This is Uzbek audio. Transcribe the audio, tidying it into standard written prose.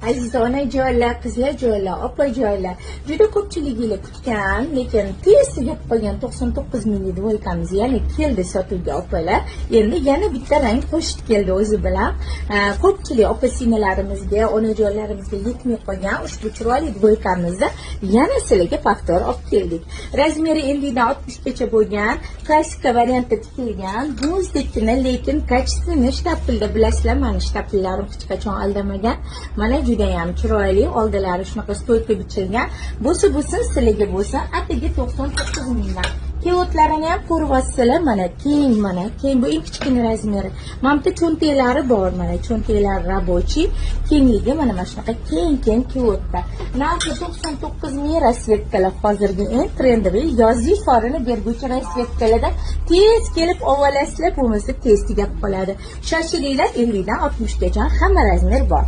Aziz onajonlar, qizlarjonlar, opajonlar, juda ko'pchiliginglar kutgan, lekin tezda gap qolgan 99 minglik dvoykamiz yana keldi sotuvga opalar. Endi yana bitta rang qo'shib keldi o'zi bilan. Ko'pchilik opa-singillarimizga, onajonlarimizga yetmay qolgan ushbu chiroyli dvoykamizni yana sizlarga paktor olib keldik. Razmeri 50 dan 60 gacha bo'lgan, klassika variantda tikilgan, bo'zdekkina, lekin kачественный shtapilda bilasizlar, mana shtapillarim hech qachon aldamagan. Mana juda ham chiroyli, oldilari shunaqa stoyka bichilgan. Bo'lsa sizlarga bo'lsa, atigi 99 mingdan. Kiyotlarini ham ko'ryapsizlar, mana keng bu eng kichkina razmeri. Mana bu cho'ntaklari bor, mana cho'ntaklar рабочий, kengligi mana shunaqa keng kiyotlar. Narxi 99 ming rasvetkalar, hozirgi eng trendiy yozgi forini berguvchi rasvetkalarda tez kelib ovolasizlar, bo'lmasa tez tugab qoladi. Shoshilinglar, 50 dan 60 gacha hamma razmer bor.